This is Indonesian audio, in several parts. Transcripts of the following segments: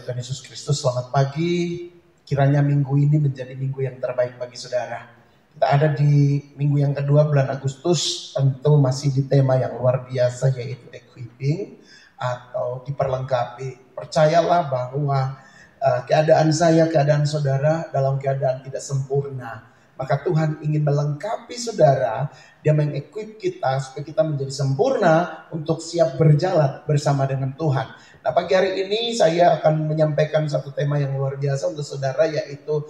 Tuhan Yesus Kristus, selamat pagi. Kiranya minggu ini menjadi minggu yang terbaik bagi saudara. Kita ada di minggu yang kedua bulan Agustus, tentu masih di tema yang luar biasa, yaitu equipping atau diperlengkapi. Percayalah bahwa keadaan saya, keadaan saudara dalam keadaan tidak sempurna. Maka Tuhan ingin melengkapi saudara, Dia mengequip kita supaya kita menjadi sempurna untuk siap berjalan bersama dengan Tuhan. Nah, pagi hari ini saya akan menyampaikan satu tema yang luar biasa untuk saudara, yaitu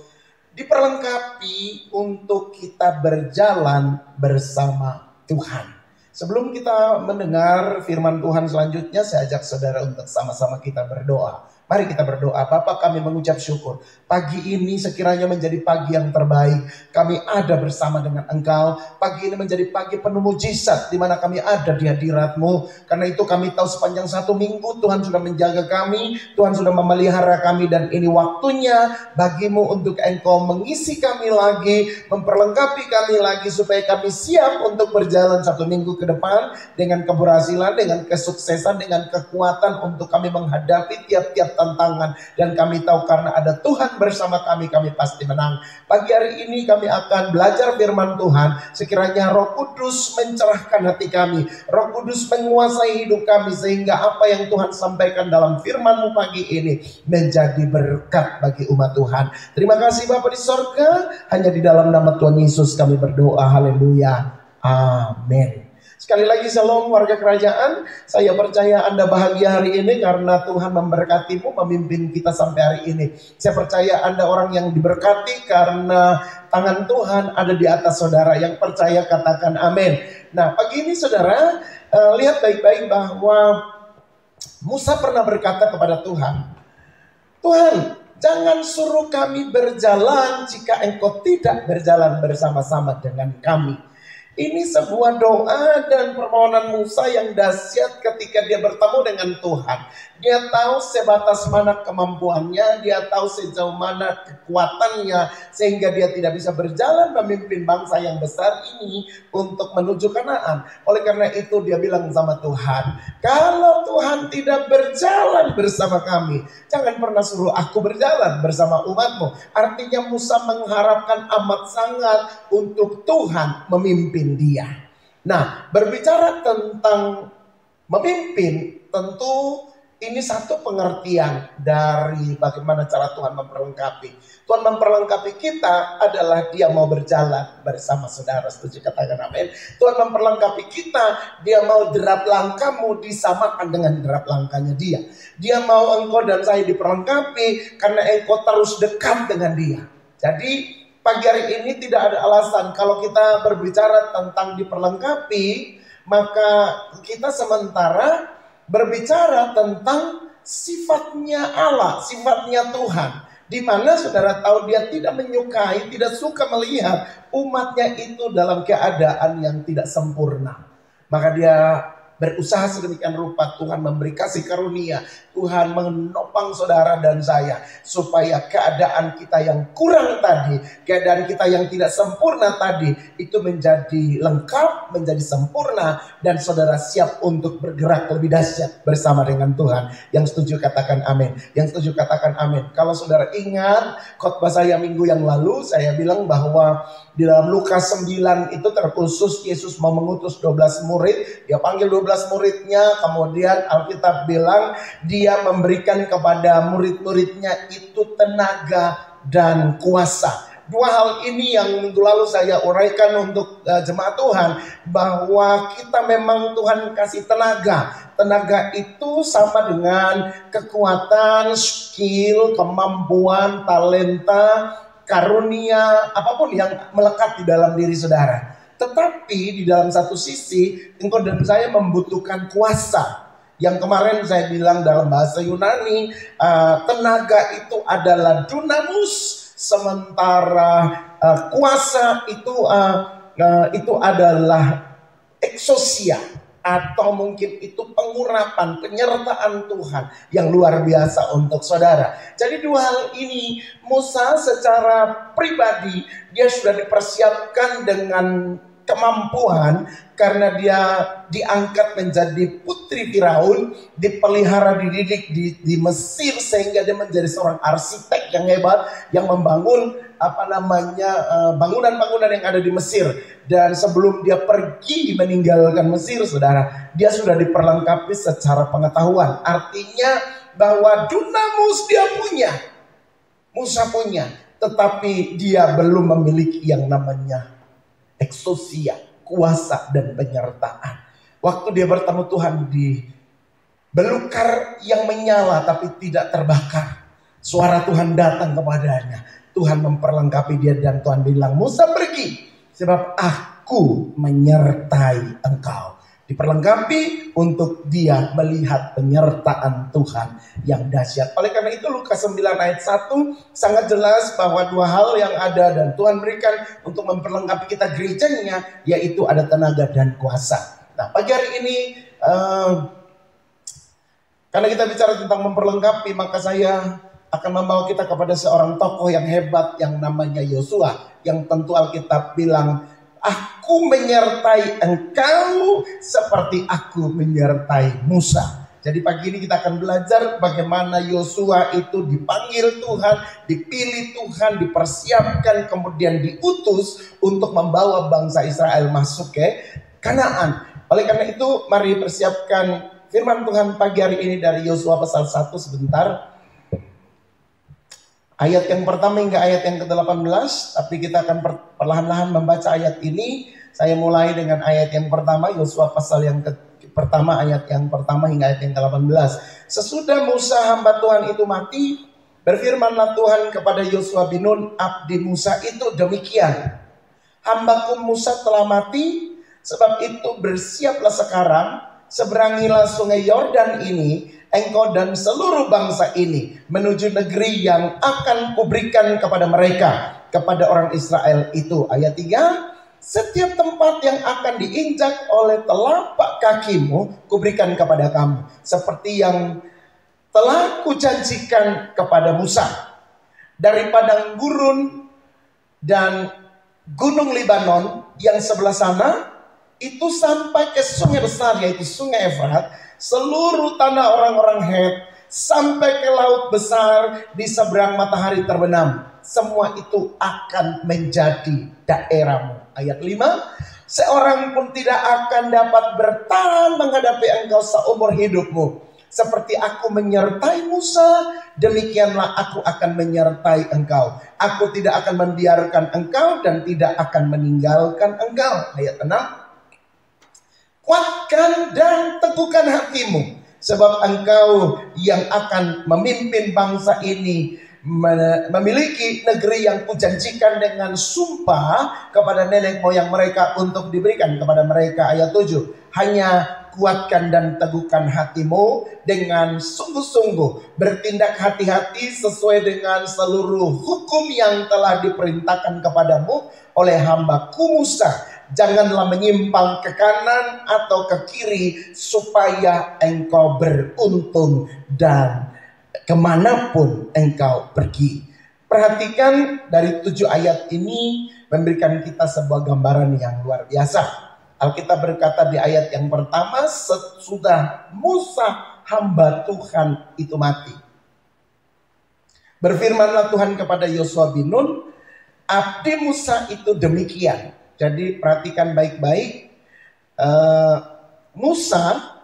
diperlengkapi untuk kita berjalan bersama Tuhan. Sebelum kita mendengar firman Tuhan selanjutnya, saya ajak saudara untuk sama-sama kita berdoa. Mari kita berdoa. Bapa, kami mengucap syukur. Pagi ini sekiranya menjadi pagi yang terbaik. Kami ada bersama dengan Engkau. Pagi ini menjadi pagi penuh mujizat, di mana kami ada di hadirat-Mu. Karena itu kami tahu sepanjang satu minggu Tuhan sudah menjaga kami. Tuhan sudah memelihara kami. Dan ini waktunya bagimu untuk Engkau mengisi kami lagi, memperlengkapi kami lagi, supaya kami siap untuk berjalan satu minggu ke depan dengan keberhasilan, dengan kesuksesan, dengan kekuatan untuk kami menghadapi tiap-tiap tantangan. Dan kami tahu karena ada Tuhan bersama kami, kami pasti menang. Pagi hari ini kami akan belajar firman Tuhan. Sekiranya Roh Kudus mencerahkan hati kami, Roh Kudus menguasai hidup kami, sehingga apa yang Tuhan sampaikan dalam firman-Mu pagi ini menjadi berkat bagi umat Tuhan. Terima kasih Bapa di sorga. Hanya di dalam nama Tuhan Yesus kami berdoa. Haleluya. Amin. Sekali lagi shalom warga kerajaan. Saya percaya Anda bahagia hari ini karena Tuhan memberkatimu, memimpin kita sampai hari ini. Saya percaya Anda orang yang diberkati karena tangan Tuhan ada di atas saudara. Yang percaya katakan amin. Nah, pagi ini saudara, lihat baik-baik bahwa Musa pernah berkata kepada Tuhan, Tuhan, jangan suruh kami berjalan jika Engkau tidak berjalan bersama-sama dengan kami. Ini sebuah doa dan permohonan Musa yang dahsyat ketika dia bertemu dengan Tuhan. Dia tahu sebatas mana kemampuannya, dia tahu sejauh mana kekuatannya, sehingga dia tidak bisa berjalan memimpin bangsa yang besar ini untuk menuju Kanaan. Oleh karena itu dia bilang sama Tuhan, kalau Tuhan tidak berjalan bersama kami, jangan pernah suruh aku berjalan bersama umatmu. Artinya Musa mengharapkan amat sangat untuk Tuhan memimpin dia. Nah, berbicara tentang memimpin, tentu ini satu pengertian dari bagaimana cara Tuhan memperlengkapi. Tuhan memperlengkapi kita adalah Dia mau berjalan bersama saudara. Setuju katakan amin. Tuhan memperlengkapi kita, Dia mau derap langkahmu disamakan dengan derap langkahnya Dia. Dia mau engkau dan saya diperlengkapi karena engkau terus dekat dengan Dia. Jadi pagi hari ini tidak ada alasan kalau kita berbicara tentang diperlengkapi, maka kita sementara berbicara tentang sifatnya Allah, sifatnya Tuhan. Di mana saudara tahu Dia tidak menyukai, tidak suka melihat umatnya itu dalam keadaan yang tidak sempurna. Maka Dia berusaha sedemikian rupa, Tuhan memberi kasih karunia, Tuhan menopang saudara dan saya, supaya keadaan kita yang kurang tadi, keadaan kita yang tidak sempurna tadi, itu menjadi lengkap, menjadi sempurna, dan saudara siap untuk bergerak lebih dahsyat bersama dengan Tuhan. Yang setuju katakan amin. Yang setuju katakan amin. Kalau saudara ingat khotbah saya minggu yang lalu, saya bilang bahwa di dalam Lukas 9 itu terkhusus Yesus mau mengutus 12 murid. Dia panggil 12 muridnya, kemudian Alkitab bilang Dia memberikan kepada murid-muridnya itu tenaga dan kuasa. Dua hal ini yang minggu lalu saya uraikan untuk jemaat Tuhan, bahwa kita memang Tuhan kasih tenaga. Tenaga itu sama dengan kekuatan, skill, kemampuan, talenta, karunia, apapun yang melekat di dalam diri saudara. Tetapi di dalam satu sisi, engkau dan saya membutuhkan kuasa. Yang kemarin saya bilang dalam bahasa Yunani, tenaga itu adalah dunamus, sementara kuasa itu adalah exousia, atau mungkin itu pengurapan, penyertaan Tuhan yang luar biasa untuk saudara. Jadi dua hal ini Musa secara pribadi dia sudah dipersiapkan dengan kemampuan karena dia diangkat menjadi putri Firaun, dipelihara, dididik di Mesir sehingga dia menjadi seorang arsitek yang hebat yang membangun bangunan-bangunan yang ada di Mesir. Dan sebelum dia pergi meninggalkan Mesir, saudara, dia sudah diperlengkapi secara pengetahuan. Artinya bahwa dunamus dia punya, Musa punya, tetapi dia belum memiliki yang namanya eksosia, kuasa dan penyertaan. Waktu dia bertemu Tuhan di belukar yang menyala tapi tidak terbakar, suara Tuhan datang kepadanya. Tuhan memperlengkapi dia dan Tuhan bilang, Musa pergi sebab aku menyertai engkau. Diperlengkapi untuk dia melihat penyertaan Tuhan yang dahsyat. Oleh karena itu Lukas 9 ayat 1 sangat jelas bahwa dua hal yang ada dan Tuhan berikan untuk memperlengkapi kita gerejanya, yaitu ada tenaga dan kuasa. Nah, pagi hari ini karena kita bicara tentang memperlengkapi, maka saya akan membawa kita kepada seorang tokoh yang hebat yang namanya Yosua, yang tentu Alkitab bilang, aku menyertai engkau seperti aku menyertai Musa. Jadi pagi ini kita akan belajar bagaimana Yosua itu dipanggil Tuhan, dipilih Tuhan, dipersiapkan, kemudian diutus untuk membawa bangsa Israel masuk ke Kanaan. Oleh karena itu mari persiapkan firman Tuhan pagi hari ini dari Yosua pasal 1 sebentar. Ayat yang pertama hingga ayat yang ke-18, tapi kita akan perlahan-lahan membaca ayat ini. Saya mulai dengan ayat yang pertama, Yosua pasal yang pertama, ayat yang pertama hingga ayat yang ke-18. Sesudah Musa hamba Tuhan itu mati, berfirmanlah Tuhan kepada Yosua bin Nun, abdi Musa itu demikian. Hambaku Musa telah mati, sebab itu bersiaplah sekarang, seberangilah sungai Yordan ini, engkau dan seluruh bangsa ini menuju negeri yang akan kuberikan kepada mereka, kepada orang Israel itu. Ayat 3, setiap tempat yang akan diinjak oleh telapak kakimu kuberikan kepada kamu, seperti yang telah kujanjikan kepada Musa. Dari padang gurun dan gunung Libanon yang sebelah sana, itu sampai ke sungai besar yaitu sungai Efrat, seluruh tanah orang-orang Het, sampai ke laut besar di seberang matahari terbenam, semua itu akan menjadi daerahmu. Ayat 5, seorang pun tidak akan dapat bertahan menghadapi engkau seumur hidupmu. Seperti aku menyertai Musa, demikianlah aku akan menyertai engkau. Aku tidak akan membiarkan engkau dan tidak akan meninggalkan engkau. Ayat 6, kuatkan dan teguhkan hatimu, sebab engkau yang akan memimpin bangsa ini memiliki negeri yang kujanjikan dengan sumpah kepada nenek moyang mereka untuk diberikan kepada mereka. Ayat 7, hanya kuatkan dan teguhkan hatimu dengan sungguh-sungguh, bertindak hati-hati sesuai dengan seluruh hukum yang telah diperintahkan kepadamu oleh hambaku Musa. Janganlah menyimpang ke kanan atau ke kiri, supaya engkau beruntung dan kemanapun engkau pergi. Perhatikan dari 7 ayat ini memberikan kita sebuah gambaran yang luar biasa. Alkitab berkata di ayat yang pertama, sesudah Musa hamba Tuhan itu mati, berfirmanlah Tuhan kepada Yosua bin Nun, abdi Musa itu demikian. Jadi perhatikan baik-baik, Musa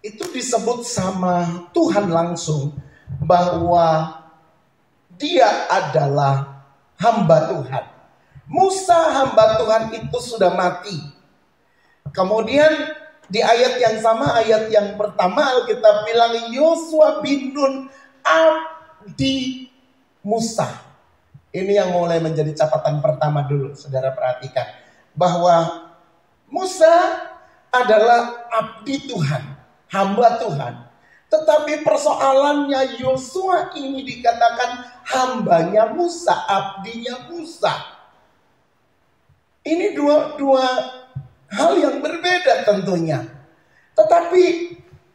itu disebut sama Tuhan langsung bahwa dia adalah hamba Tuhan. Musa hamba Tuhan itu sudah mati. Kemudian di ayat yang sama, ayat yang pertama Alkitab bilang Yosua bin Nun abdi Musa. Ini yang mulai menjadi catatan pertama dulu, saudara perhatikan. Bahwa Musa adalah abdi Tuhan, hamba Tuhan. Tetapi persoalannya Yosua ini dikatakan hambanya Musa, abdinya Musa. Ini dua hal yang berbeda tentunya. Tetapi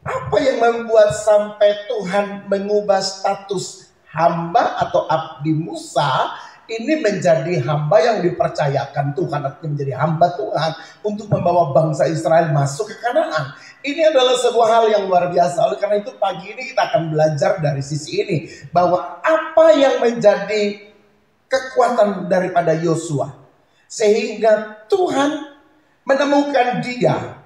apa yang membuat sampai Tuhan mengubah status hamba atau abdi Musa ini menjadi hamba yang dipercayakan Tuhan, menjadi hamba Tuhan untuk membawa bangsa Israel masuk ke Kanaan. Ini adalah sebuah hal yang luar biasa. Oleh karena itu pagi ini kita akan belajar dari sisi ini, bahwa apa yang menjadi kekuatan daripada Yosua sehingga Tuhan menemukan dia.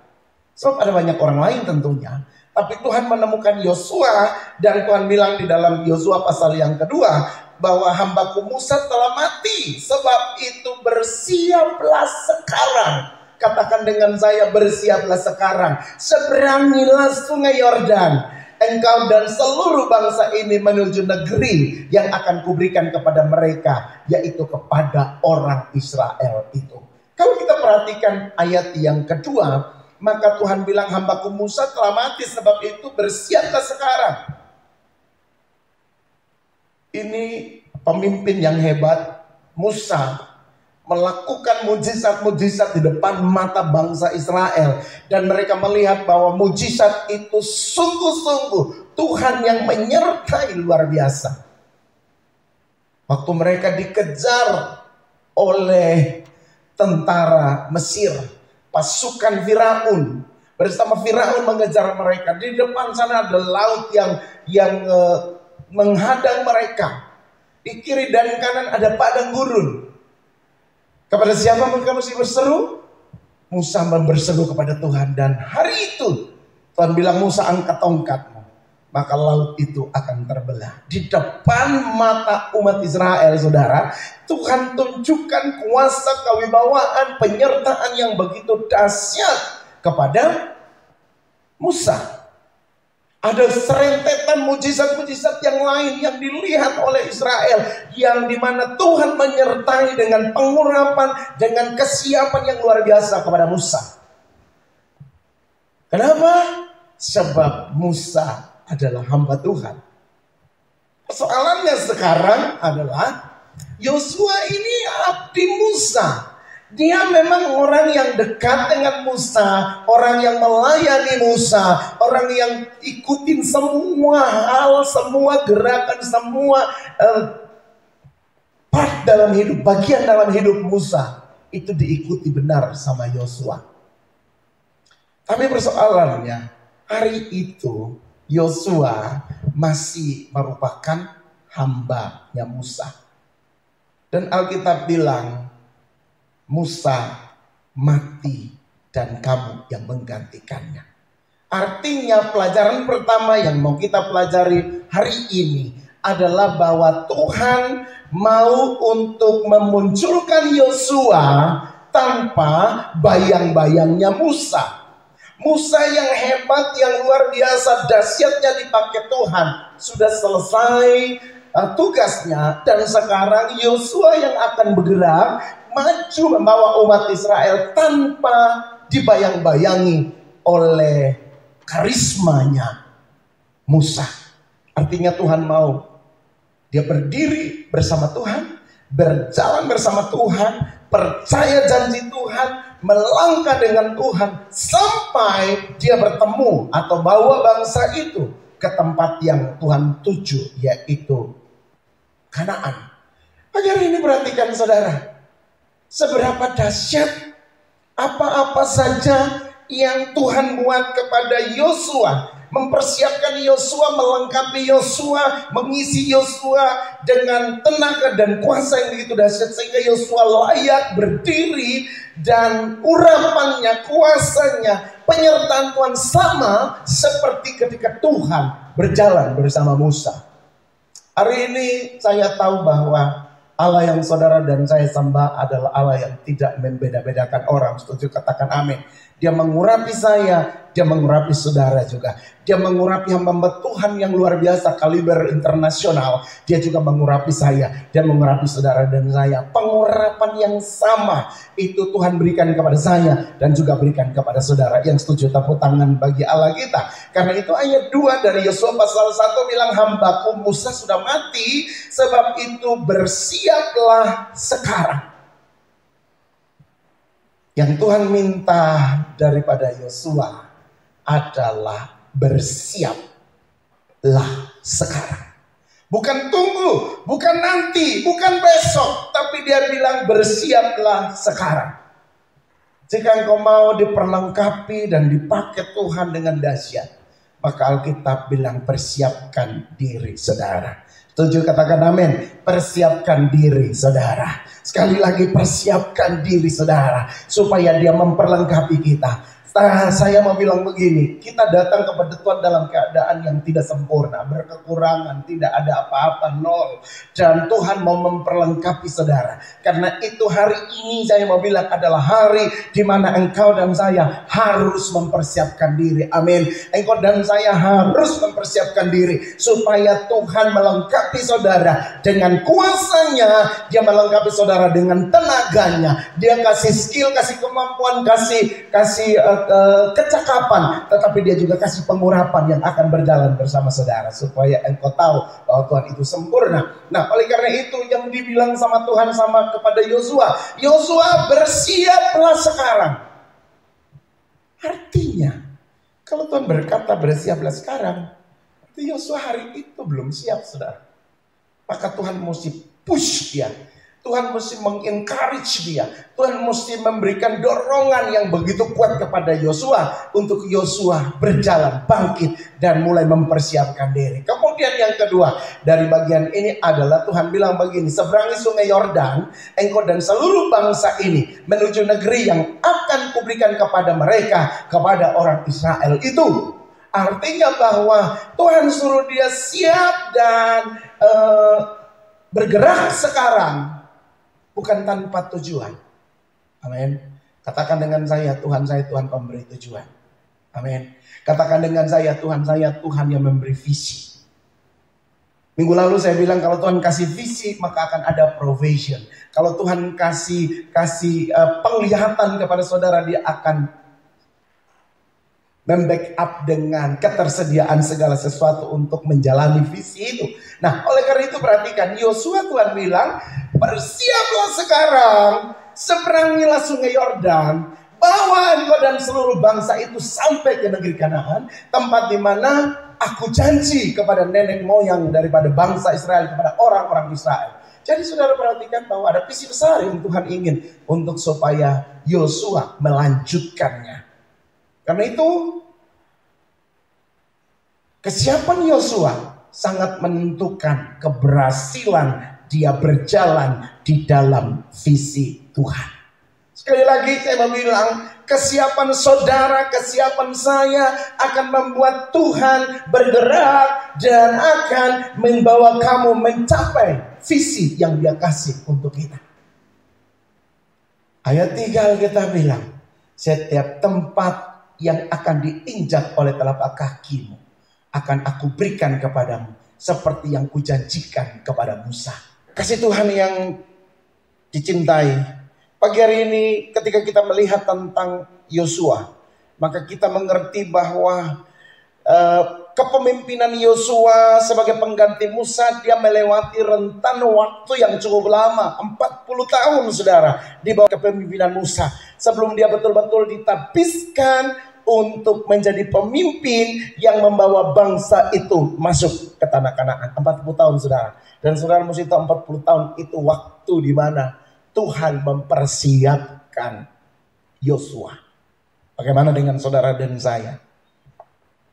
Sebab ada banyak orang lain tentunya, tapi Tuhan menemukan Yosua, dan Tuhan bilang di dalam Yosua pasal yang kedua bahwa hambaku Musa telah mati. Sebab itu bersiaplah sekarang. Katakan dengan saya, bersiaplah sekarang. Seberangilah sungai Yordan, engkau dan seluruh bangsa ini menuju negeri yang akan kuberikan kepada mereka, yaitu kepada orang Israel itu. Kalau kita perhatikan ayat yang kedua, maka Tuhan bilang hambaku Musa telah mati, sebab itu bersiaplah sekarang. Ini pemimpin yang hebat, Musa, melakukan mujizat-mujizat di depan mata bangsa Israel. Dan mereka melihat bahwa mujizat itu sungguh-sungguh Tuhan yang menyertai luar biasa. Waktu mereka dikejar oleh tentara Mesir, pasukan Firaun, bersama Firaun mengejar mereka. Di depan sana ada laut yang menghadang mereka. Di kiri dan kanan ada padang gurun. Kepada siapa mereka mesti berseru? Musa berseru kepada Tuhan, dan hari itu Tuhan bilang, Musa angkat tongkatmu, maka laut itu akan terbelah. Di depan mata umat Israel, saudara, Tuhan tunjukkan kuasa, kewibawaan, penyertaan yang begitu dahsyat kepada Musa. Ada serentetan mujizat-mujizat yang lain yang dilihat oleh Israel, yang dimana Tuhan menyertai dengan pengurapan, dengan kesiapan yang luar biasa kepada Musa. Kenapa? Sebab Musa adalah hamba Tuhan. Persoalannya sekarang adalah Yosua ini abdi Musa. Dia memang orang yang dekat dengan Musa, orang yang melayani Musa, orang yang ikutin semua hal, semua gerakan, semua part dalam hidup, bagian dalam hidup Musa itu diikuti benar sama Yosua. Tapi persoalannya, hari itu Yosua masih merupakan hambanya Musa. Dan Alkitab bilang, Musa mati dan kamu yang menggantikannya. Artinya pelajaran pertama yang mau kita pelajari hari ini adalah bahwa Tuhan mau untuk memunculkan Yosua tanpa bayang-bayangnya Musa. Musa yang hebat, yang luar biasa, dahsyatnya dipakai Tuhan, sudah selesai tugasnya, dan sekarang Yosua yang akan bergerak maju membawa umat Israel tanpa dibayang-bayangi oleh karismanya Musa. Artinya Tuhan mau dia berdiri bersama Tuhan, berjalan bersama Tuhan, percaya janji Tuhan, melangkah dengan Tuhan sampai dia bertemu atau bawa bangsa itu ke tempat yang Tuhan tuju, yaitu Kanaan. Pagi hari ini perhatikan saudara, seberapa dahsyat apa-apa saja yang Tuhan buat kepada Yosua, mempersiapkan Yosua, melengkapi Yosua, mengisi Yosua dengan tenaga dan kuasa yang begitu dahsyat, sehingga Yosua layak berdiri, dan urapannya, kuasanya, penyertaan Tuhan sama seperti ketika Tuhan berjalan bersama Musa. Hari ini saya tahu bahwa Allah yang saudara dan saya sembah adalah Allah yang tidak membeda-bedakan orang. Setuju? Katakan amin. Dia mengurapi saya, dia mengurapi saudara juga. Dia mengurapi hamba Tuhan yang luar biasa, kaliber internasional. Dia juga mengurapi saya, dia mengurapi saudara dan saya. Pengurapan yang sama itu Tuhan berikan kepada saya dan juga berikan kepada saudara. Yang setuju tepuk tangan bagi Allah kita. Karena itu ayat 2 dari Yosua pasal 1 bilang, hambaku Musa sudah mati, sebab itu bersiaplah sekarang. Yang Tuhan minta daripada Yosua adalah bersiaplah sekarang. Bukan tunggu, bukan nanti, bukan besok, tapi dia bilang bersiaplah sekarang. Jika engkau mau diperlengkapi dan dipakai Tuhan dengan dahsyat, maka Alkitab bilang persiapkan diri saudara. Setuju, katakan amin. Persiapkan diri saudara. Sekali lagi persiapkan diri saudara, supaya dia memperlengkapi kita. Saya mau bilang begini, kita datang kepada Tuhan dalam keadaan yang tidak sempurna, berkekurangan, tidak ada apa-apa, nol. Dan Tuhan mau memperlengkapi saudara. Karena itu hari ini saya mau bilang adalah hari di mana engkau dan saya harus mempersiapkan diri. Amin. Engkau dan saya harus mempersiapkan diri supaya Tuhan melengkapi saudara dengan kuasanya. Dia melengkapi saudara dengan tenaganya. Dia kasih skill, kasih kemampuan, kasih kecakapan, tetapi dia juga kasih pengurapan yang akan berjalan bersama saudara supaya engkau tahu bahwa Tuhan itu sempurna. Nah, oleh karena itu yang dibilang sama Tuhan sama kepada Yosua, Yosua bersiaplah sekarang. Artinya, kalau Tuhan berkata bersiaplah sekarang, berarti Yosua hari itu belum siap, saudara. Maka Tuhan mesti push dia. Tuhan mesti mengencourage dia. Tuhan mesti memberikan dorongan yang begitu kuat kepada Yosua untuk Yosua berjalan, bangkit, dan mulai mempersiapkan diri. Kemudian yang kedua dari bagian ini adalah Tuhan bilang begini, seberangi sungai Yordan, engkau dan seluruh bangsa ini menuju negeri yang akan kuberikan kepada mereka, kepada orang Israel itu. Artinya bahwa Tuhan suruh dia siap dan bergerak sekarang. Bukan tanpa tujuan. Amin. Katakan dengan saya Tuhan pemberi tujuan. Amin. Katakan dengan saya Tuhan yang memberi visi. Minggu lalu saya bilang kalau Tuhan kasih visi maka akan ada provision. Kalau Tuhan kasih penglihatan kepada saudara, dia akan membackup dengan ketersediaan segala sesuatu untuk menjalani visi itu. Nah, oleh karena itu perhatikan, Yosua Tuhan bilang, bersiaplah sekarang, seberangilah sungai Yordan, bawa engkau dan seluruh bangsa itu sampai ke negeri Kanaan, tempat di mana aku janji kepada nenek moyang daripada bangsa Israel, kepada orang-orang Israel. Jadi saudara perhatikan bahwa ada visi besar yang Tuhan ingin untuk supaya Yosua melanjutkannya. Karena itu kesiapan Yosua sangat menentukan keberhasilan dia berjalan di dalam visi Tuhan. Sekali lagi saya mau bilang, kesiapan saudara, kesiapan saya akan membuat Tuhan bergerak dan akan membawa kamu mencapai visi yang dia kasih untuk kita. Ayat 3 kita bilang, setiap tempat yang akan diinjak oleh telapak kakimu akan aku berikan kepadamu seperti yang kujanjikan kepada Musa. Kasih Tuhan yang dicintai, pagi hari ini ketika kita melihat tentang Yosua, maka kita mengerti bahwa kepemimpinan Yosua sebagai pengganti Musa, dia melewati rentan waktu yang cukup lama, 40 tahun saudara, di bawah kepemimpinan Musa, sebelum dia betul-betul ditabiskan untuk menjadi pemimpin yang membawa bangsa itu masuk ke tanah Kanaan. 40 tahun saudara. Dan saudara mesti tahu 40 tahun itu waktu di mana Tuhan mempersiapkan Yosua. Bagaimana dengan saudara dan saya?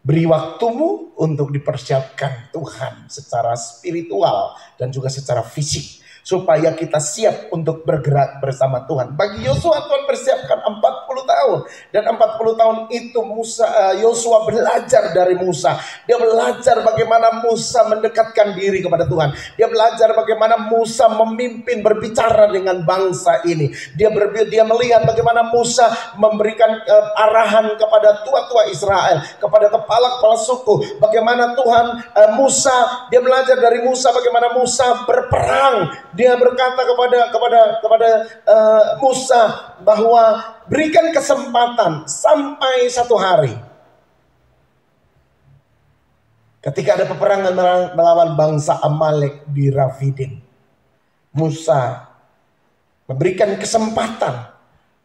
Beri waktumu untuk dipersiapkan Tuhan secara spiritual dan juga secara fisik, supaya kita siap untuk bergerak bersama Tuhan. Bagi Yosua Tuhan persiapkan 40 tahun. Dan 40 tahun itu Yosua belajar dari Musa. Dia belajar bagaimana Musa mendekatkan diri kepada Tuhan. Dia belajar bagaimana Musa memimpin, berbicara dengan bangsa ini. Dia melihat bagaimana Musa memberikan arahan kepada tua-tua Israel, kepada kepala-kepala suku. Bagaimana dia belajar dari Musa bagaimana Musa berperang. Dia berkata kepada Musa bahwa berikan kesempatan sampai satu hari. Ketika ada peperangan melawan bangsa Amalek di Rafidim, Musa memberikan kesempatan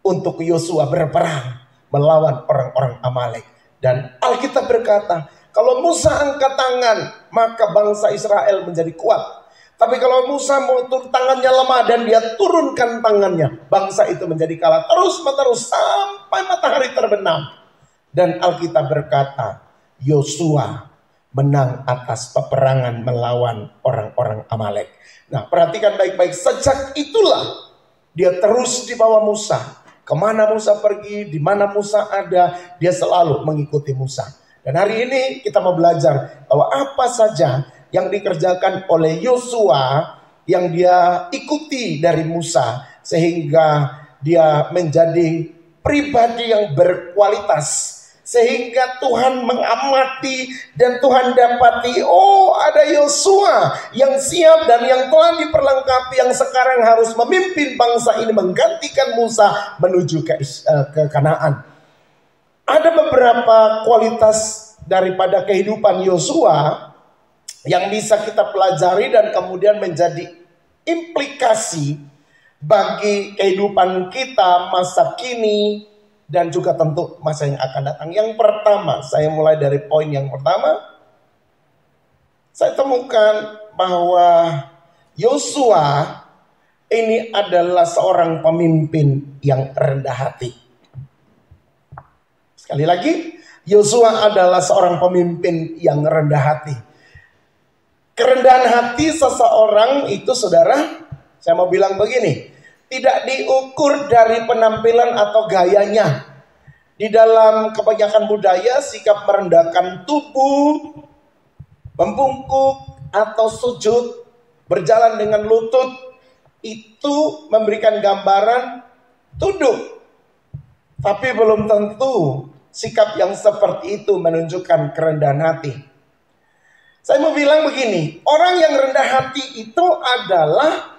untuk Yosua berperang melawan orang-orang Amalek. Dan Alkitab berkata, Kalau Musa angkat tangan, maka bangsa Israel menjadi kuat. Tapi kalau Musa mau tangannya lemah dan dia turunkan tangannya, bangsa itu menjadi kalah terus-menerus sampai matahari terbenam. Dan Alkitab berkata, Yosua menang atas peperangan melawan orang-orang Amalek. Nah, perhatikan baik-baik, sejak itulah dia terus dibawa Musa. Kemana Musa pergi, di mana Musa ada, dia selalu mengikuti Musa. Dan hari ini kita mau belajar bahwa apa saja yang dikerjakan oleh Yosua yang dia ikuti dari Musa, sehingga dia menjadi pribadi yang berkualitas, sehingga Tuhan mengamati dan Tuhan dapati, oh ada Yosua yang siap dan yang telah diperlengkapi, yang sekarang harus memimpin bangsa ini menggantikan Musa menuju ke Kanaan. Ada beberapa kualitas daripada kehidupan Yosua yang bisa kita pelajari dan kemudian menjadi implikasi bagi kehidupan kita masa kini dan juga tentu masa yang akan datang. Yang pertama, saya mulai dari poin yang pertama. Saya temukan bahwa Yosua ini adalah seorang pemimpin yang rendah hati. Sekali lagi, Yosua adalah seorang pemimpin yang rendah hati. Kerendahan hati seseorang itu, saudara, saya mau bilang begini, tidak diukur dari penampilan atau gayanya. Di dalam kebanyakan budaya, sikap merendahkan tubuh, membungkuk atau sujud, berjalan dengan lutut, itu memberikan gambaran tunduk. Tapi belum tentu sikap yang seperti itu menunjukkan kerendahan hati. Saya mau bilang begini, orang yang rendah hati itu adalah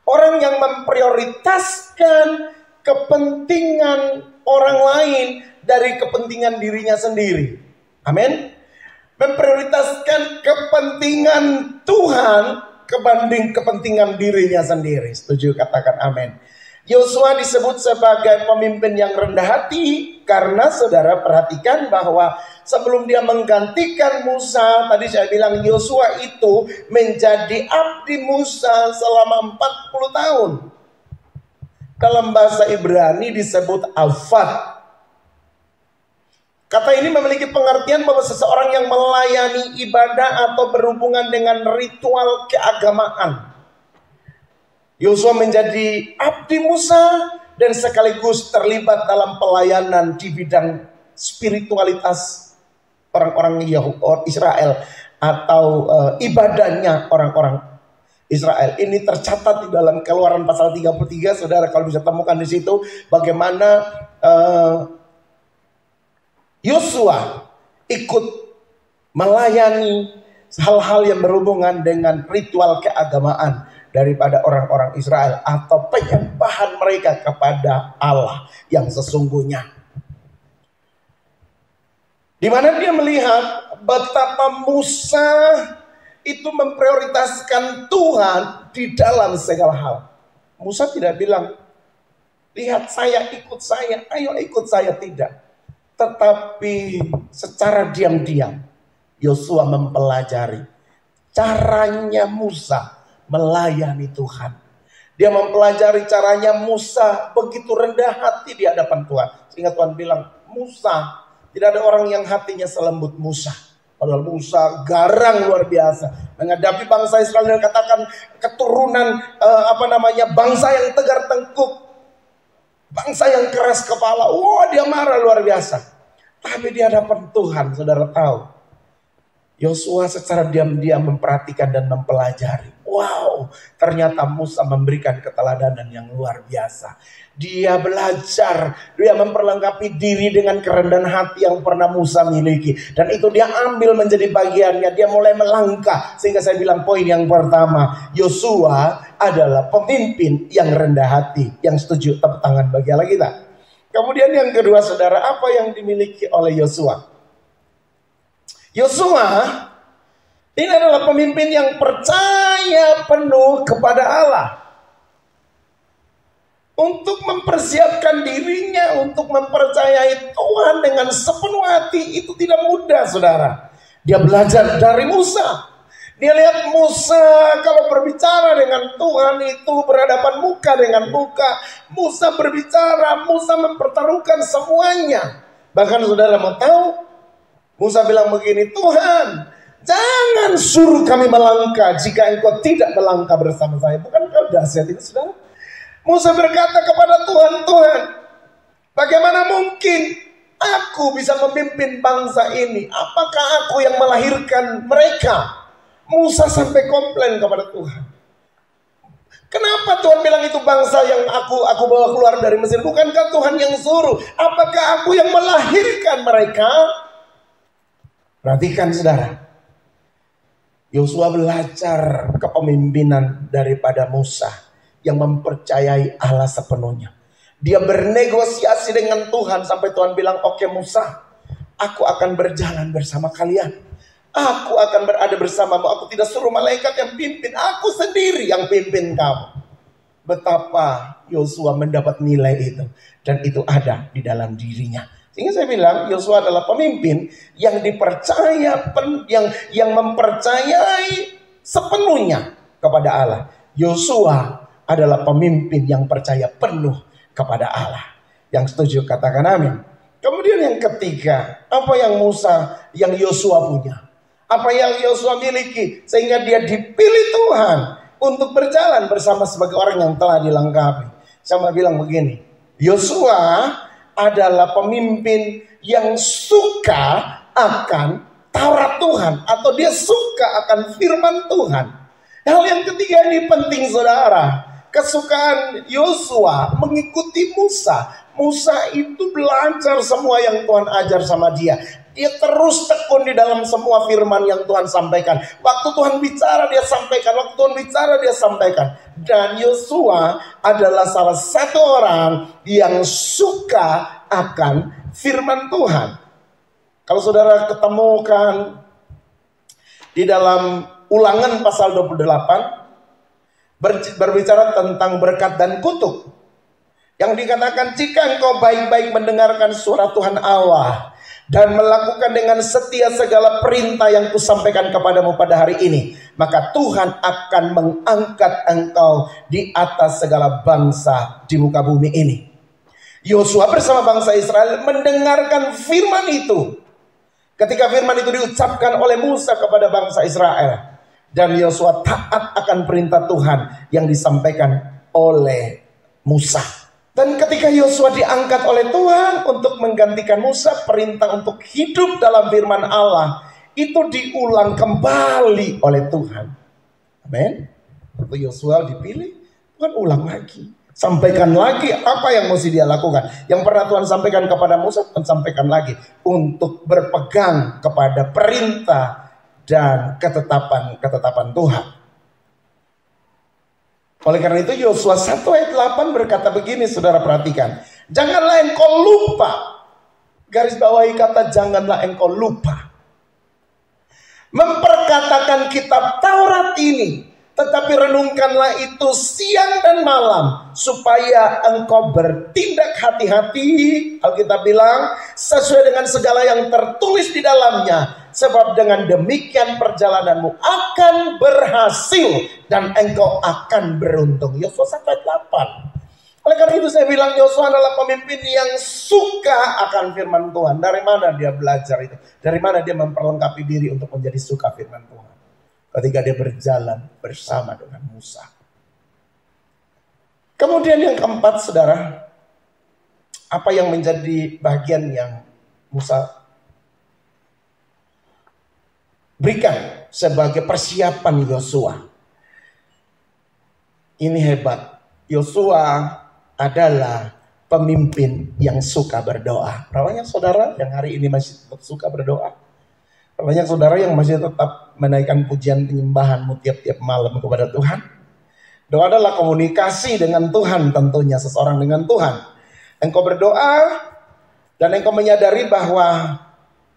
orang yang memprioritaskan kepentingan orang lain dari kepentingan dirinya sendiri. Amin. Memprioritaskan kepentingan Tuhan kebanding kepentingan dirinya sendiri. Setuju? Katakan amin. Yosua disebut sebagai pemimpin yang rendah hati karena saudara perhatikan bahwa sebelum dia menggantikan Musa, tadi saya bilang Yosua itu menjadi abdi Musa selama 40 tahun. Dalam bahasa Ibrani disebut Avad. Kata ini memiliki pengertian bahwa seseorang yang melayani ibadah atau berhubungan dengan ritual keagamaan. Yosua menjadi abdi Musa dan sekaligus terlibat dalam pelayanan di bidang spiritualitas orang-orang Israel atau ibadahnya orang-orang Israel. Ini tercatat di dalam Keluaran pasal 33, saudara kalau bisa temukan di situ bagaimana Yosua ikut melayani hal-hal yang berhubungan dengan ritual keagamaan daripada orang-orang Israel atau penyembahan mereka kepada Allah yang sesungguhnya. Di mana dia melihat betapa Musa itu memprioritaskan Tuhan di dalam segala hal. Musa tidak bilang, lihat saya, ikut saya, ayo ikut saya, tidak. Tetapi secara diam-diam Yosua mempelajari caranya Musa melayani Tuhan. Dia mempelajari caranya Musa begitu rendah hati di hadapan Tuhan. Sehingga Tuhan bilang, Musa, tidak ada orang yang hatinya selembut Musa. Padahal Musa garang luar biasa menghadapi bangsa Israel dan katakan keturunan bangsa yang tegar tengkuk, bangsa yang keras kepala. Wah, dia marah luar biasa. Tapi di hadapan Tuhan, saudara tahu, Yosua secara diam-diam memperhatikan dan mempelajari. Wow, ternyata Musa memberikan keteladanan yang luar biasa. Dia belajar, dia memperlengkapi diri dengan kerendahan hati yang pernah Musa miliki. Dan itu dia ambil menjadi bagiannya, dia mulai melangkah. Sehingga saya bilang poin yang pertama, Yosua adalah pemimpin yang rendah hati. Yang setuju, tepuk tangan bagi Allah kita. Kemudian yang kedua, saudara, apa yang dimiliki oleh Yosua? Yosua ini adalah pemimpin yang percaya penuh kepada Allah. Untuk mempersiapkan dirinya untuk mempercayai Tuhan dengan sepenuh hati itu tidak mudah, saudara. Dia belajar dari Musa. Dia lihat Musa kalau berbicara dengan Tuhan itu berhadapan muka dengan muka. Musa berbicara, Musa mempertaruhkan semuanya. Bahkan saudara mau tahu, Musa bilang begini, Tuhan, jangan suruh kami melangkah jika engkau tidak melangkah bersama saya. Bukankah dahsyat itu saudara? Musa berkata kepada Tuhan, Tuhan, bagaimana mungkin aku bisa memimpin bangsa ini? Apakah aku yang melahirkan mereka? Musa sampai komplain kepada Tuhan. Kenapa Tuhan bilang itu bangsa yang aku bawa keluar dari Mesir? Bukankah Tuhan yang suruh? Apakah aku yang melahirkan mereka? Perhatikan saudara. Yosua belajar kepemimpinan daripada Musa yang mempercayai Allah sepenuhnya. Dia bernegosiasi dengan Tuhan sampai Tuhan bilang, oke Musa, aku akan berjalan bersama kalian. Aku akan berada bersamamu. Aku tidak suruh malaikat yang pimpin. Aku sendiri yang pimpin kamu. Betapa Yosua mendapat nilai itu. Dan itu ada di dalam dirinya. Sehingga saya bilang Yosua adalah pemimpin yang dipercaya, yang mempercayai sepenuhnya kepada Allah. Yosua adalah pemimpin yang percaya penuh kepada Allah. Yang setuju katakan amin. Kemudian yang ketiga, apa yang Yosua punya? Apa yang Yosua miliki sehingga dia dipilih Tuhan untuk berjalan bersama sebagai orang yang telah dilengkapi. Sama bilang begini, Yosua adalah pemimpin yang suka akan Taurat Tuhan, atau dia suka akan firman Tuhan. Hal yang ketiga ini penting saudara. Kesukaan Yosua mengikuti Musa. Musa itu belajar semua yang Tuhan ajar sama dia. Dia terus tekun di dalam semua firman yang Tuhan sampaikan. Waktu Tuhan bicara dia sampaikan. Waktu Tuhan bicara dia sampaikan. Dan Yosua adalah salah satu orang yang suka akan firman Tuhan. Kalau saudara ketemukan di dalam Ulangan pasal 28 berbicara tentang berkat dan kutuk. Yang dikatakan, jika engkau baik-baik mendengarkan suara Tuhan Allah dan melakukan dengan setia segala perintah yang kusampaikan kepadamu pada hari ini, maka Tuhan akan mengangkat engkau di atas segala bangsa di muka bumi ini. Yosua bersama bangsa Israel mendengarkan firman itu. Ketika firman itu diucapkan oleh Musa kepada bangsa Israel, dan Yosua taat akan perintah Tuhan yang disampaikan oleh Musa. Dan ketika Yosua diangkat oleh Tuhan untuk menggantikan Musa, perintah untuk hidup dalam firman Allah itu diulang kembali oleh Tuhan. Amin. Waktu Yosua dipilih, Tuhan ulang lagi. Sampaikan lagi apa yang mesti dia lakukan. Yang pernah Tuhan sampaikan kepada Musa, Tuhan sampaikan lagi. Untuk berpegang kepada perintah dan ketetapan Tuhan. Oleh karena itu Yosua 1 ayat 8 berkata begini, saudara perhatikan. Janganlah engkau lupa. Garis bawahi kata janganlah engkau lupa. Memperkatakan kitab Taurat ini. Tetapi renungkanlah itu siang dan malam. Supaya engkau bertindak hati-hati. Alkitab bilang sesuai dengan segala yang tertulis di dalamnya. Sebab dengan demikian perjalananmu akan berhasil. Dan engkau akan beruntung. Yosua 1 ayat 8. Oleh karena itu saya bilang Yosua adalah pemimpin yang suka akan firman Tuhan. Dari mana dia belajar itu? Dari mana dia memperlengkapi diri untuk menjadi suka firman Tuhan? Ketika dia berjalan bersama dengan Musa. Kemudian yang keempat saudara. Apa yang menjadi bagian yang Musa berikan sebagai persiapan Yosua. Ini hebat. Yosua adalah pemimpin yang suka berdoa. Berapa banyak saudara yang hari ini masih suka berdoa? Banyak saudara yang masih tetap menaikkan pujian penyembahanmu tiap-tiap malam kepada Tuhan. Doa adalah komunikasi dengan Tuhan tentunya, seseorang dengan Tuhan. Engkau berdoa dan engkau menyadari bahwa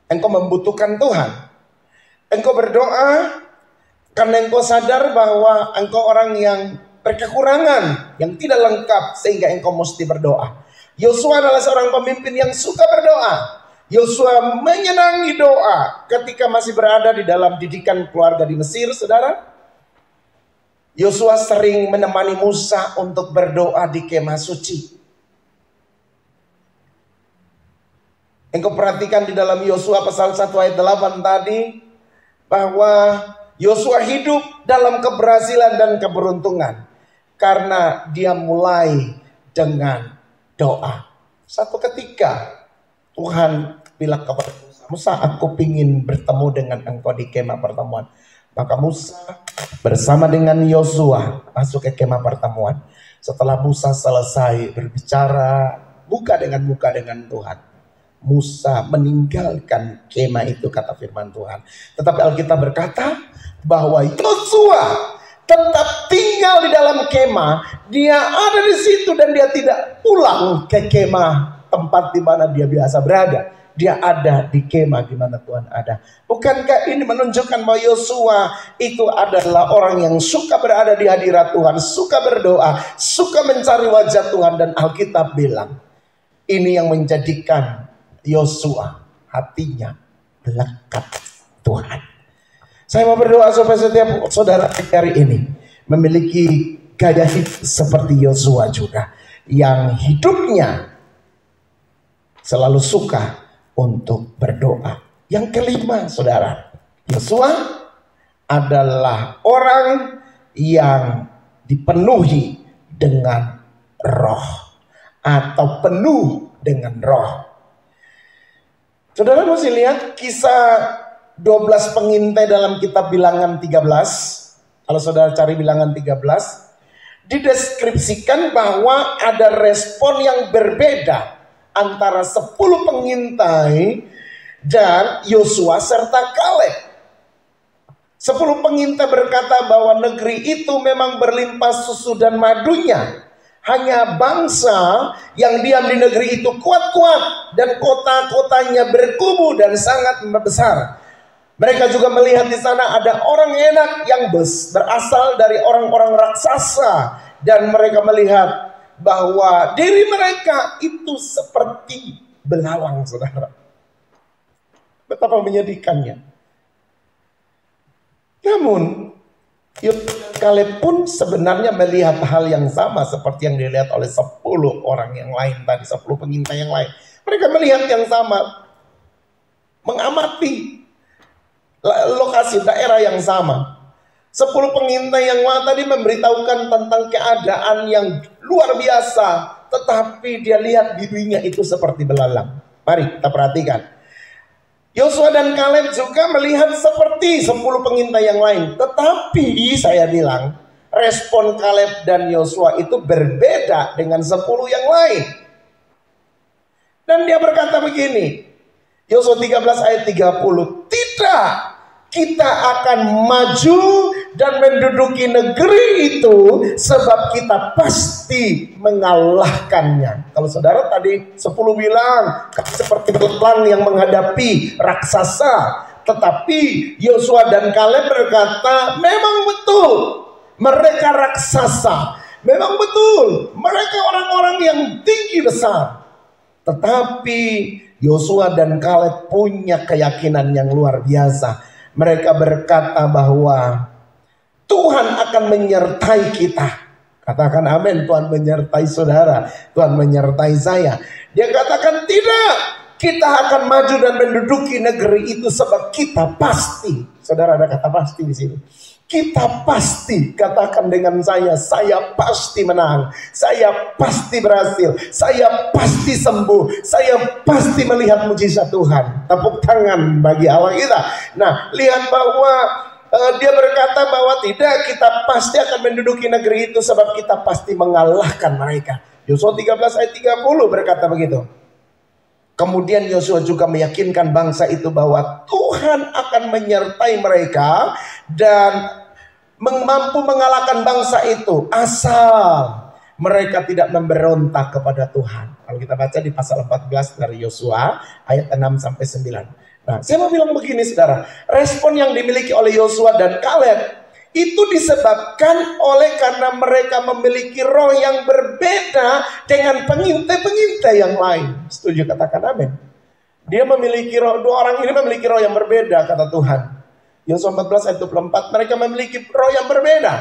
engkau membutuhkan Tuhan. Engkau berdoa karena engkau sadar bahwa engkau orang yang berkekurangan, yang tidak lengkap sehingga engkau mesti berdoa. Yosua adalah seorang pemimpin yang suka berdoa. Yosua menyenangi doa ketika masih berada di dalam didikan keluarga di Mesir, saudara. Yosua sering menemani Musa untuk berdoa di kemah suci. Engkau perhatikan di dalam Yosua pasal 1 ayat 8 tadi, bahwa Yosua hidup dalam keberhasilan dan keberuntungan karena dia mulai dengan doa. Satu ketika Tuhan bilang kepada Musa, Musa, aku ingin bertemu dengan engkau di kemah pertemuan. Maka Musa bersama dengan Yosua masuk ke kemah pertemuan. Setelah Musa selesai berbicara muka dengan Tuhan, Musa meninggalkan kemah itu, kata firman Tuhan. Tetapi Alkitab berkata bahwa Yosua tetap tinggal di dalam kemah. Dia ada di situ dan dia tidak pulang ke kemah tempat di mana dia biasa berada. Dia ada di kemah di mana Tuhan ada. Bukankah ini menunjukkan bahwa Yosua itu adalah orang yang suka berada di hadirat Tuhan, suka berdoa, suka mencari wajah Tuhan. Dan Alkitab bilang ini yang menjadikan Yosua hatinya melekat Tuhan. Saya mau berdoa supaya setiap saudara hari ini memiliki gaya hidup seperti Yosua juga, yang hidupnya selalu suka untuk berdoa. Yang kelima, saudara, Yosua adalah orang yang dipenuhi dengan roh, atau penuh dengan roh. Saudara mesti lihat kisah 12 pengintai dalam kitab Bilangan 13. Kalau saudara cari Bilangan 13, dideskripsikan bahwa ada respon yang berbeda antara 10 pengintai dan Yosua serta Kaleb. 10 pengintai berkata bahwa negeri itu memang berlimpah susu dan madunya. Hanya bangsa yang diam di negeri itu kuat-kuat dan kota-kotanya berkubu dan sangat besar. Mereka juga melihat di sana ada orang enak yang berasal dari orang-orang raksasa, dan mereka melihat bahwa diri mereka itu seperti belalang, saudara. Betapa menyedihkannya. Namun Kaleb pun sebenarnya melihat hal yang sama seperti yang dilihat oleh 10 orang yang lain tadi, 10 pengintai yang lain. Mereka melihat yang sama, mengamati lokasi daerah yang sama. 10 pengintai yang lain tadi memberitahukan tentang keadaan yang luar biasa, tetapi dia lihat dirinya itu seperti belalang. Mari kita perhatikan. Yosua dan Kaleb juga melihat seperti 10 pengintai yang lain. Tetapi saya bilang, respon Kaleb dan Yosua itu berbeda dengan 10 yang lain. Dan dia berkata begini, Yosua 13 ayat 30, tidak, kita akan maju dan menduduki negeri itu sebab kita pasti mengalahkannya. Kalau saudara tadi 10 bilang seperti belalang yang menghadapi raksasa, tetapi Yosua dan Kaleb berkata memang betul mereka raksasa, memang betul mereka orang-orang yang tinggi besar, tetapi Yosua dan Kaleb punya keyakinan yang luar biasa. Mereka berkata bahwa Tuhan akan menyertai kita. Katakan amin. Tuhan menyertai saudara, Tuhan menyertai saya. Dia katakan tidak, kita akan maju dan menduduki negeri itu sebab kita pasti. Saudara ada kata pasti di sini. Kita pasti, katakan dengan saya pasti menang, saya pasti berhasil, saya pasti sembuh, saya pasti melihat mujizat Tuhan. Tepuk tangan bagi Allah kita. Nah, lihat bahwa dia berkata bahwa tidak, kita pasti akan menduduki negeri itu sebab kita pasti mengalahkan mereka. Yosua 13 ayat 30 berkata begitu. Kemudian Yosua juga meyakinkan bangsa itu bahwa Tuhan akan menyertai mereka dan mampu mengalahkan bangsa itu asal mereka tidak memberontak kepada Tuhan. Kalau kita baca di pasal 14 dari Yosua ayat 6 sampai 9. Nah, saya mau bilang begini saudara, respon yang dimiliki oleh Yosua dan Kaleb itu disebabkan oleh karena mereka memiliki roh yang berbeda dengan pengintai-pengintai yang lain. Setuju, katakan amin. Dia memiliki roh, dua orang ini memiliki roh yang berbeda, kata Tuhan. Yosua 14 ayat 24, mereka memiliki roh yang berbeda.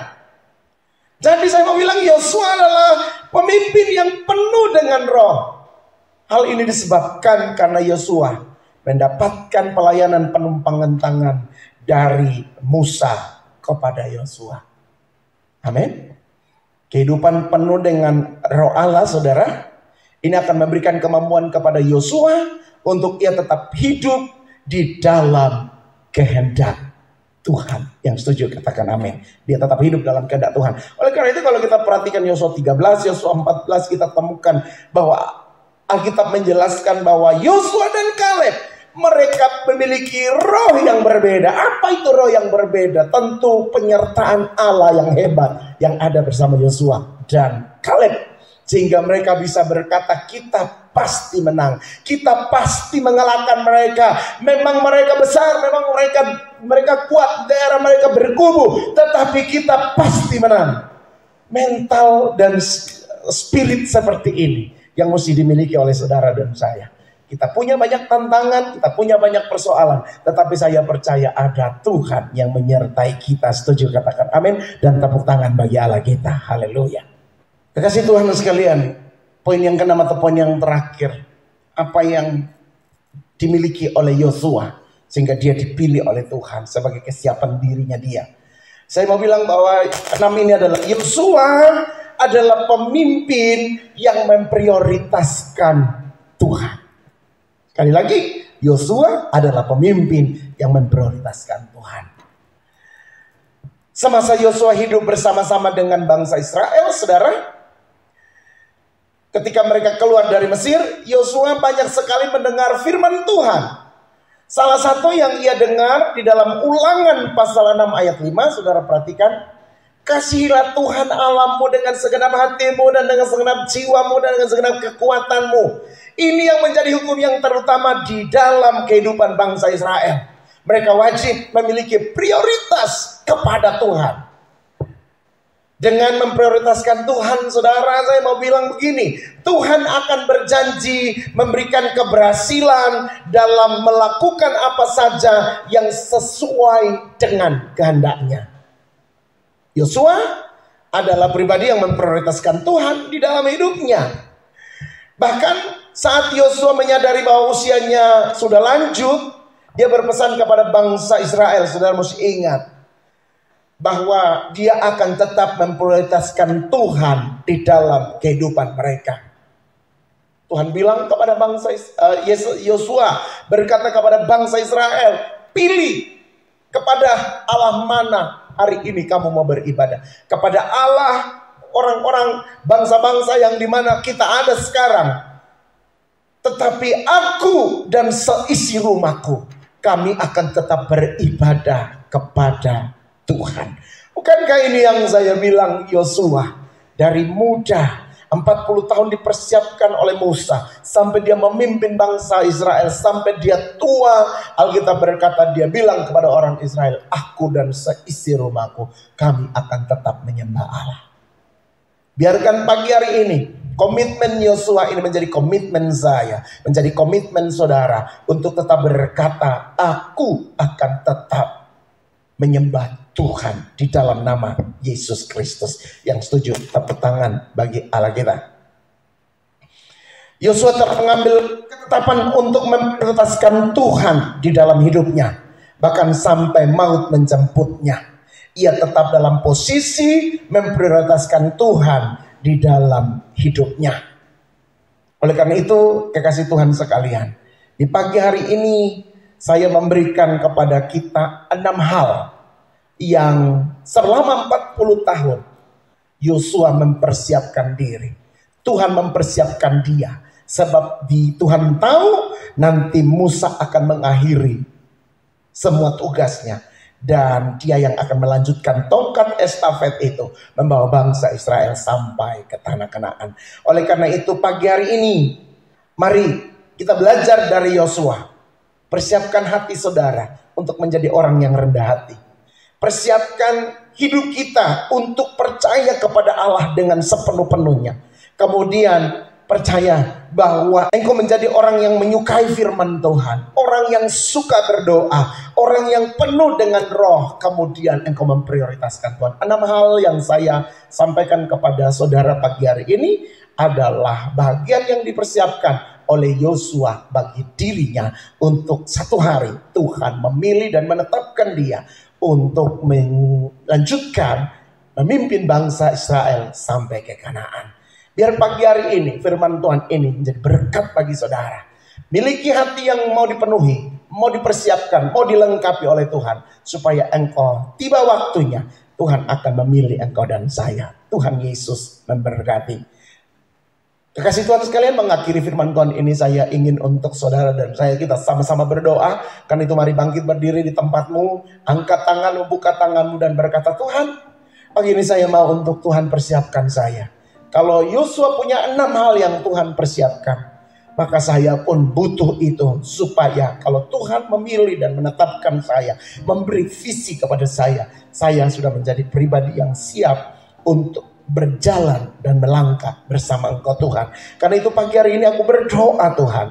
Jadi saya mau bilang Yosua adalah pemimpin yang penuh dengan roh. Hal ini disebabkan karena Yosua mendapatkan pelayanan penumpangan tangan dari Musa kepada Yosua. Amin. Kehidupan penuh dengan roh Allah, saudara, ini akan memberikan kemampuan kepada Yosua untuk ia tetap hidup di dalam kehendak Tuhan. Yang setuju katakan amin. Dia tetap hidup dalam kehendak Tuhan. Oleh karena itu kalau kita perhatikan Yosua 13, Yosua 14, kita temukan bahwa Alkitab menjelaskan bahwa Yosua dan Kaleb, mereka memiliki roh yang berbeda. Apa itu roh yang berbeda? Tentu penyertaan Allah yang hebat yang ada bersama Yosua dan Kaleb. Sehingga mereka bisa berkata, kita pasti menang. Kita pasti mengalahkan mereka. Memang mereka besar, memang mereka kuat, daerah mereka berkubu. Tetapi kita pasti menang. Mental dan spirit seperti ini yang mesti dimiliki oleh saudara dan saya. Kita punya banyak tantangan, kita punya banyak persoalan. Tetapi saya percaya ada Tuhan yang menyertai kita. Setuju katakan amin. Dan tepuk tangan bagi Allah kita. Haleluya. Kekasih Tuhan sekalian, poin yang keenam atau poin yang terakhir, apa yang dimiliki oleh Yosua sehingga dia dipilih oleh Tuhan sebagai kesiapan dirinya dia. Saya mau bilang bahwa enam ini adalah Yosua adalah pemimpin yang memprioritaskan Tuhan. Sekali lagi, Yosua adalah pemimpin yang memprioritaskan Tuhan. Semasa Yosua hidup bersama-sama dengan bangsa Israel, saudara, ketika mereka keluar dari Mesir, Yosua banyak sekali mendengar firman Tuhan. Salah satu yang ia dengar di dalam Ulangan pasal 6 ayat 5, saudara perhatikan. Kasihilah Tuhan Allahmu dengan segenap hatimu dan dengan segenap jiwamu dan dengan segenap kekuatanmu. Ini yang menjadi hukum yang terutama di dalam kehidupan bangsa Israel. Mereka wajib memiliki prioritas kepada Tuhan. Dengan memprioritaskan Tuhan, saudara, saya mau bilang begini. Tuhan akan berjanji memberikan keberhasilan dalam melakukan apa saja yang sesuai dengan kehendaknya. Yosua adalah pribadi yang memprioritaskan Tuhan di dalam hidupnya. Bahkan saat Yosua menyadari bahwa usianya sudah lanjut, dia berpesan kepada bangsa Israel, saudara mesti ingat, bahwa dia akan tetap memprioritaskan Tuhan di dalam kehidupan mereka. Tuhan bilang kepada bangsa Yosua, berkata kepada bangsa Israel, pilih kepada Allah mana hari ini kamu mau beribadah. Kepada Allah orang-orang bangsa-bangsa yang dimana kita ada sekarang. Tetapi aku dan seisi rumahku, kami akan tetap beribadah kepada Tuhan. Bukankah ini yang saya bilang Yosua dari muda 40 tahun dipersiapkan oleh Musa sampai dia memimpin bangsa Israel sampai dia tua. Alkitab berkata dia bilang kepada orang Israel, aku dan seisi rumahku kami akan tetap menyembah Allah. Biarkan pagi hari ini komitmen Yosua ini menjadi komitmen saya, menjadi komitmen saudara untuk tetap berkata, aku akan tetap menyembah Tuhan di dalam nama Yesus Kristus. Yang setuju tepuk tangan bagi Allah kita. Yosua telah mengambil ketetapan untuk memprioritaskan Tuhan di dalam hidupnya. Bahkan sampai maut menjemputnya, ia tetap dalam posisi memprioritaskan Tuhan di dalam hidupnya. Oleh karena itu, kekasih Tuhan sekalian, di pagi hari ini saya memberikan kepada kita 6 hal yang selama 40 tahun Yosua mempersiapkan diri. Tuhan mempersiapkan dia. Sebab Tuhan tahu nanti Musa akan mengakhiri semua tugasnya. Dan dia yang akan melanjutkan tongkat estafet itu, membawa bangsa Israel sampai ke tanah Kanaan. Oleh karena itu pagi hari ini, mari kita belajar dari Yosua. Persiapkan hati saudara untuk menjadi orang yang rendah hati. Persiapkan hidup kita untuk percaya kepada Allah dengan sepenuh-penuhnya. Kemudian percaya bahwa engkau menjadi orang yang menyukai firman Tuhan, orang yang suka berdoa, orang yang penuh dengan roh, kemudian engkau memprioritaskan Tuhan. 6 hal yang saya sampaikan kepada saudara pagi hari ini adalah bagian yang dipersiapkan oleh Yosua bagi dirinya untuk satu hari Tuhan memilih dan menetapkan dia untuk melanjutkan memimpin bangsa Israel sampai ke Kanaan. Biar pagi hari ini firman Tuhan ini menjadi berkat bagi saudara. Miliki hati yang mau dipenuhi, mau dipersiapkan, mau dilengkapi oleh Tuhan. Supaya engkau tiba waktunya Tuhan akan memilih engkau dan saya. Tuhan Yesus memberkati. Kekasih Tuhan sekalian, mengakhiri firman Tuhan ini saya ingin untuk saudara dan saya kita sama-sama berdoa. Karena itu mari bangkit berdiri di tempatmu, angkat tanganmu, buka tanganmu dan berkata, Tuhan, pagi ini saya mau untuk Tuhan persiapkan saya. Kalau Yosua punya 6 hal yang Tuhan persiapkan, maka saya pun butuh itu. Supaya kalau Tuhan memilih dan menetapkan saya, memberi visi kepada saya sudah menjadi pribadi yang siap untuk berjalan dan melangkah bersama Engkau Tuhan. Karena itu pagi hari ini aku berdoa Tuhan,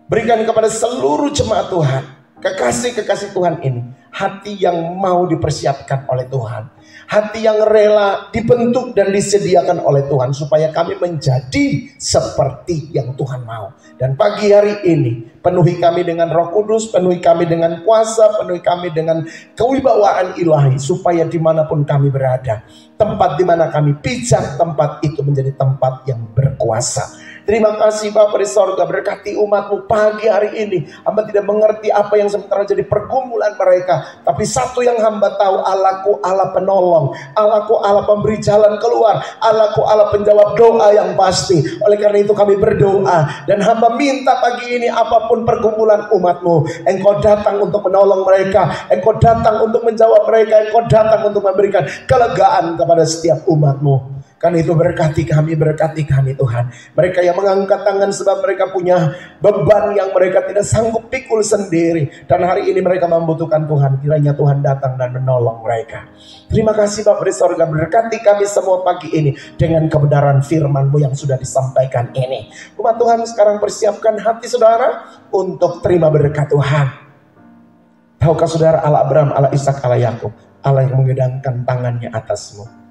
berikan kepada seluruh jemaat Tuhan, kekasih-kekasih Tuhan ini, hati yang mau dipersiapkan oleh Tuhan, hati yang rela dibentuk dan disediakan oleh Tuhan, supaya kami menjadi seperti yang Tuhan mau. Dan pagi hari ini penuhi kami dengan Roh Kudus, penuhi kami dengan kuasa, penuhi kami dengan kewibawaan ilahi, supaya dimanapun kami berada, tempat dimana kami pijak, tempat itu menjadi tempat yang berkuasa. Terima kasih Bapa di sorga, berkati umatmu pagi hari ini. Hamba tidak mengerti apa yang sementara jadi pergumulan mereka, tapi satu yang hamba tahu, Allahku Allah penolong, Allahku Allah pemberi jalan keluar, Allahku Allah penjawab doa yang pasti. Oleh karena itu kami berdoa, dan hamba minta pagi ini apapun pergumulan umatmu, Engkau datang untuk menolong mereka, Engkau datang untuk menjawab mereka, Engkau datang untuk memberikan kelegaan kepada setiap umatmu. Karena itu berkati kami Tuhan. Mereka yang mengangkat tangan sebab mereka punya beban yang mereka tidak sanggup pikul sendiri. Dan hari ini mereka membutuhkan Tuhan. Kiranya Tuhan datang dan menolong mereka. Terima kasih Bapa di sorga, berkati kami semua pagi ini dengan kebenaran firman-Mu yang sudah disampaikan ini. Umat Tuhan sekarang persiapkan hati saudara untuk terima berkat Tuhan. Tahukah saudara, Allah Abraham, Allah Ishak, Allah Yakub, Allah yang mengedangkan tangannya atasmu.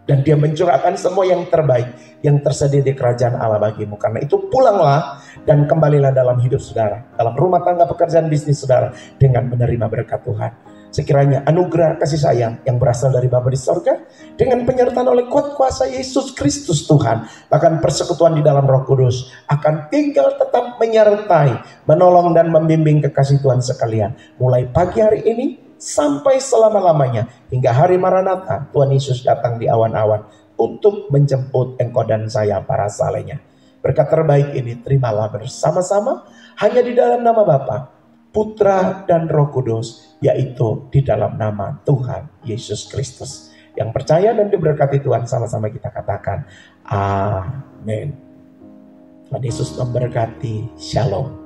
Dan dia mencurahkan semua yang terbaik yang tersedia di kerajaan Allah bagimu. Karena itu pulanglah dan kembalilah dalam hidup saudara, dalam rumah tangga, pekerjaan, bisnis saudara, dengan menerima berkat Tuhan. Sekiranya anugerah kasih sayang yang berasal dari Bapa di sorga, dengan penyertaan oleh kuat kuasa Yesus Kristus Tuhan, bahkan persekutuan di dalam Roh Kudus, akan tinggal tetap menyertai, menolong dan membimbing kekasih Tuhan sekalian. Mulai pagi hari ini sampai selama-lamanya, hingga hari Maranatha, Tuhan Yesus datang di awan-awan untuk menjemput engkau dan saya para salehnya. Berkat terbaik ini terimalah bersama-sama hanya di dalam nama Bapa, Putra dan Roh Kudus, yaitu di dalam nama Tuhan Yesus Kristus. Yang percaya dan diberkati Tuhan, sama-sama kita katakan amin. Tuhan Yesus memberkati. Shalom.